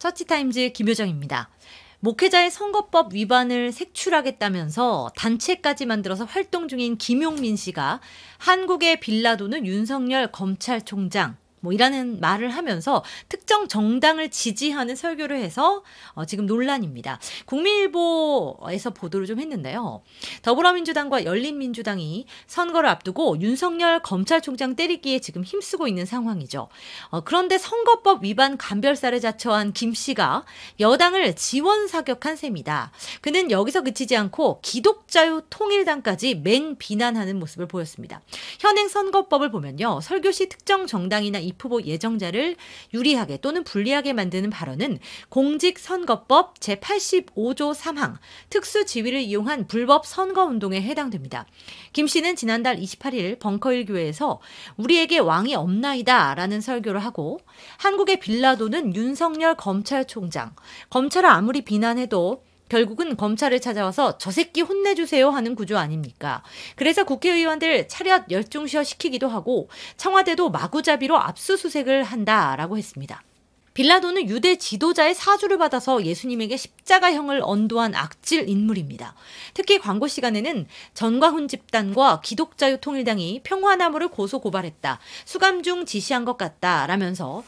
서치타임즈 김효정입니다. 목회자의 선거법 위반을 색출하겠다면서 단체까지 만들어서 활동 중인 김용민 씨가 한국의 빌라도는 윤석열 검찰총장 이라는 말을 하면서 특정 정당을 지지하는 설교를 해서 지금 논란입니다. 국민일보에서 보도를 좀 했는데요. 더불어민주당과 열린민주당이 선거를 앞두고 윤석열 검찰총장 때리기에 지금 힘쓰고 있는 상황이죠. 그런데 선거법 위반 간별사를 자처한 김 씨가 여당을 지원 사격한 셈이다. 그는 여기서 그치지 않고 기독자유통일당까지 맹비난하는 모습을 보였습니다. 현행 선거법을 보면요. 설교 시 특정 정당이나 후보 예정자를 유리하게 또는 불리하게 만드는 발언은 공직선거법 제85조 3항 특수 지위를 이용한 불법 선거운동에 해당됩니다. 김 씨는 지난달 28일 벙커힐 교회에서 우리에게 왕이 없나이다 라는 설교를 하고 한국의 빌라도는 윤석열 검찰총장, 검찰을 아무리 비난해도 결국은 검찰을 찾아와서 저 새끼 혼내주세요 하는 구조 아닙니까? 그래서 국회의원들 차렷 열중시어 시키기도 하고 청와대도 마구잡이로 압수수색을 한다라고 했습니다. 빌라도는 유대 지도자의 사주를 받아서 예수님에게 십자가형을 언도한 악질 인물입니다. 특히 광고 시간에는 전광훈 집단과 기독자유통일당이 평화나무를 고소 고발했다. 수감 중 지시한 것 같다. 라면서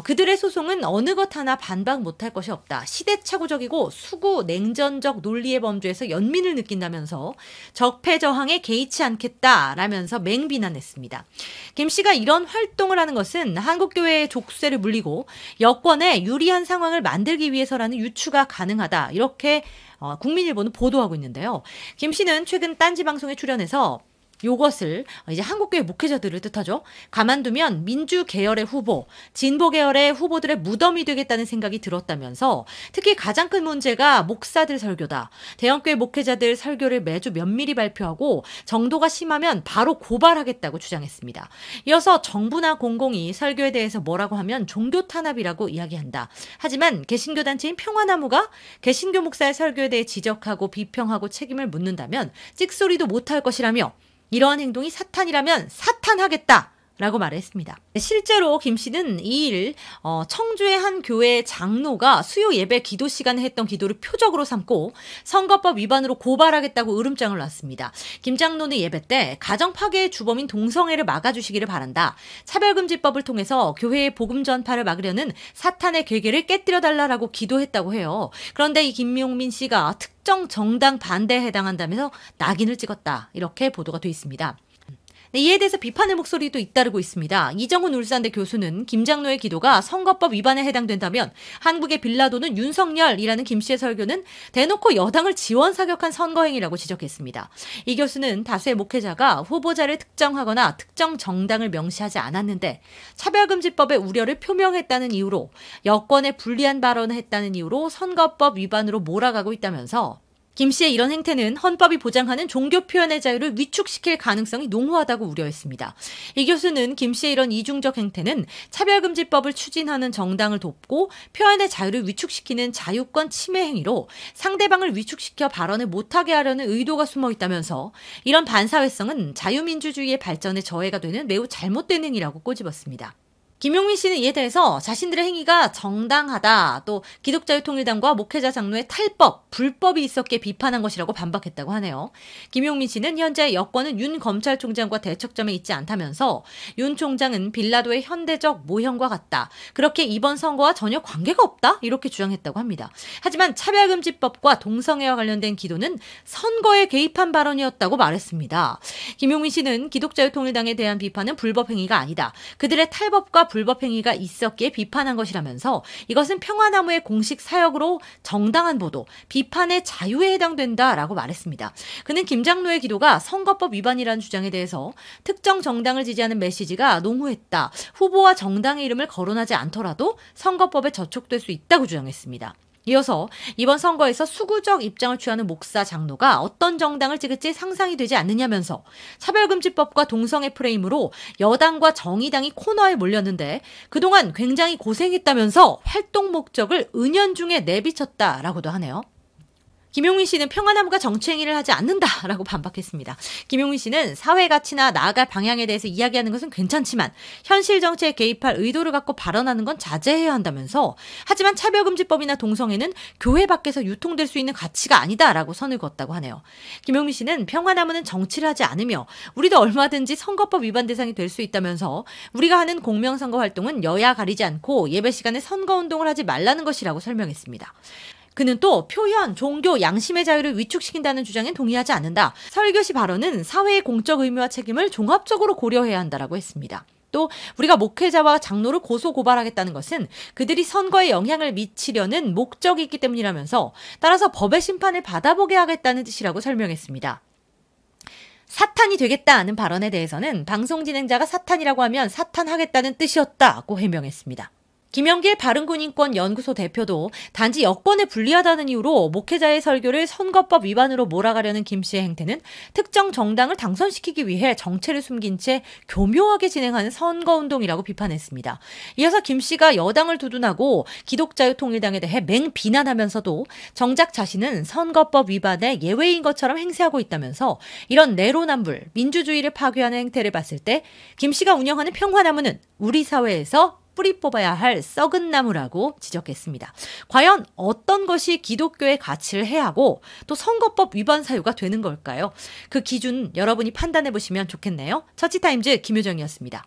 그들의 소송은 어느 것 하나 반박 못할 것이 없다. 시대착오적이고 수구 냉전적 논리의 범주에서 연민을 느낀다면서 적폐저항에 개의치 않겠다. 라면서 맹비난했습니다. 김 씨가 이런 활동을 하는 것은 한국교회의 족쇄를 물리고 여권에 유리한 상황을 만들기 위해서라는 유추가 가능하다. 이렇게 국민일보는 보도하고 있는데요. 김 씨는 최근 딴지 방송에 출연해서 요것을 이제 한국교회 목회자들을 뜻하죠. 가만두면 민주 계열의 후보, 진보 계열의 후보들의 무덤이 되겠다는 생각이 들었다면서 특히 가장 큰 문제가 목사들 설교다. 대형교회 목회자들 설교를 매주 면밀히 발표하고 정도가 심하면 바로 고발하겠다고 주장했습니다. 이어서 정부나 공공이 설교에 대해서 뭐라고 하면 종교 탄압이라고 이야기한다. 하지만 개신교 단체인 평화나무가 개신교 목사의 설교에 대해 지적하고 비평하고 책임을 묻는다면 찍소리도 못할 것이라며 이러한 행동이 사탄이라면 사탄하겠다 라고 말했습니다. 실제로 김 씨는 2일 청주의 한 교회 장로가 수요 예배 기도 시간에 했던 기도를 표적으로 삼고 선거법 위반으로 고발하겠다고 으름장을 놨습니다. 김 장로는 예배 때 가정 파괴의 주범인 동성애를 막아주시기를 바란다. 차별금지법을 통해서 교회의 복음 전파를 막으려는 사탄의 괴계를 깨뜨려달라고 기도했다고 해요. 그런데 이 김용민 씨가 특정 정당 반대에 해당한다면서 낙인을 찍었다. 이렇게 보도가 돼 있습니다. 이에 대해서 비판의 목소리도 잇따르고 있습니다. 이정훈 울산대 교수는 김 장로의 기도가 선거법 위반에 해당된다면 한국의 빌라도는 윤석열이라는 김 씨의 설교는 대놓고 여당을 지원 사격한 선거행위라고 지적했습니다. 이 교수는 다수의 목회자가 후보자를 특정하거나 특정 정당을 명시하지 않았는데 차별금지법의 우려를 표명했다는 이유로 여권에 불리한 발언을 했다는 이유로 선거법 위반으로 몰아가고 있다면서 김 씨의 이런 행태는 헌법이 보장하는 종교 표현의 자유를 위축시킬 가능성이 농후하다고 우려했습니다. 이 교수는 김 씨의 이런 이중적 행태는 차별금지법을 추진하는 정당을 돕고 표현의 자유를 위축시키는 자유권 침해 행위로 상대방을 위축시켜 발언을 못하게 하려는 의도가 숨어 있다면서 이런 반사회성은 자유민주주의의 발전에 저해가 되는 매우 잘못된 행위라고 꼬집었습니다. 김용민 씨는 이에 대해서 자신들의 행위가 정당하다, 또 기독자유통일당과 목회자 장로의 탈법, 불법이 있었기에 비판한 것이라고 반박했다고 하네요. 김용민 씨는 현재 여권은 윤 검찰총장과 대척점에 있지 않다면서 윤 총장은 빌라도의 현대적 모형과 같다. 그렇게 이번 선거와 전혀 관계가 없다? 이렇게 주장했다고 합니다. 하지만 차별금지법과 동성애와 관련된 기도는 선거에 개입한 발언이었다고 말했습니다. 김용민 씨는 기독자유통일당에 대한 비판은 불법 행위가 아니다. 그들의 탈법과 불법 행위가 있었기에 비판한 것이라면서 이것은 평화나무의 공식 사역으로 정당한 보도, 비판의 자유에 해당된다라고 말했습니다. 그는 김 장로의 기도가 선거법 위반이라는 주장에 대해서 특정 정당을 지지하는 메시지가 농후했다. 후보와 정당의 이름을 거론하지 않더라도 선거법에 저촉될 수 있다고 주장했습니다. 이어서 이번 선거에서 수구적 입장을 취하는 목사 장로가 어떤 정당을 찍을지 상상이 되지 않느냐면서 차별금지법과 동성애 프레임으로 여당과 정의당이 코너에 몰렸는데 그동안 굉장히 고생했다면서 활동 목적을 은연중에 내비쳤다라고도 하네요. 김용민 씨는 평화나무가 정치행위를 하지 않는다라고 반박했습니다. 김용민 씨는 사회 가치나 나아갈 방향에 대해서 이야기하는 것은 괜찮지만 현실 정치에 개입할 의도를 갖고 발언하는 건 자제해야 한다면서 하지만 차별금지법이나 동성애는 교회 밖에서 유통될 수 있는 가치가 아니다라고 선을 그었다고 하네요. 김용민 씨는 평화나무는 정치를 하지 않으며 우리도 얼마든지 선거법 위반 대상이 될 수 있다면서 우리가 하는 공명선거 활동은 여야 가리지 않고 예배 시간에 선거운동을 하지 말라는 것이라고 설명했습니다. 그는 또 표현, 종교, 양심의 자유를 위축시킨다는 주장엔 동의하지 않는다. 설교시 발언은 사회의 공적 의무와 책임을 종합적으로 고려해야 한다라고 했습니다. 또 우리가 목회자와 장로를 고소 고발하겠다는 것은 그들이 선거에 영향을 미치려는 목적이 있기 때문이라면서 따라서 법의 심판을 받아보게 하겠다는 뜻이라고 설명했습니다. 사탄이 되겠다는 발언에 대해서는 방송 진행자가 사탄이라고 하면 사탄하겠다는 뜻이었다고 해명했습니다. 김영길 바른군인권연구소 대표도 단지 여권에 불리하다는 이유로 목회자의 설교를 선거법 위반으로 몰아가려는 김 씨의 행태는 특정 정당을 당선시키기 위해 정체를 숨긴 채 교묘하게 진행하는 선거운동이라고 비판했습니다. 이어서 김 씨가 여당을 두둔하고 기독자유통일당에 대해 맹비난하면서도 정작 자신은 선거법 위반의 예외인 것처럼 행세하고 있다면서 이런 내로남불, 민주주의를 파괴하는 행태를 봤을 때 김 씨가 운영하는 평화나무는 우리 사회에서 뿌리 뽑아야 할 썩은 나무라고 지적했습니다. 과연 어떤 것이 기독교의 가치를 해하고 또 선거법 위반 사유가 되는 걸까요? 그 기준 여러분이 판단해 보시면 좋겠네요. 처치타임즈 김효정이었습니다.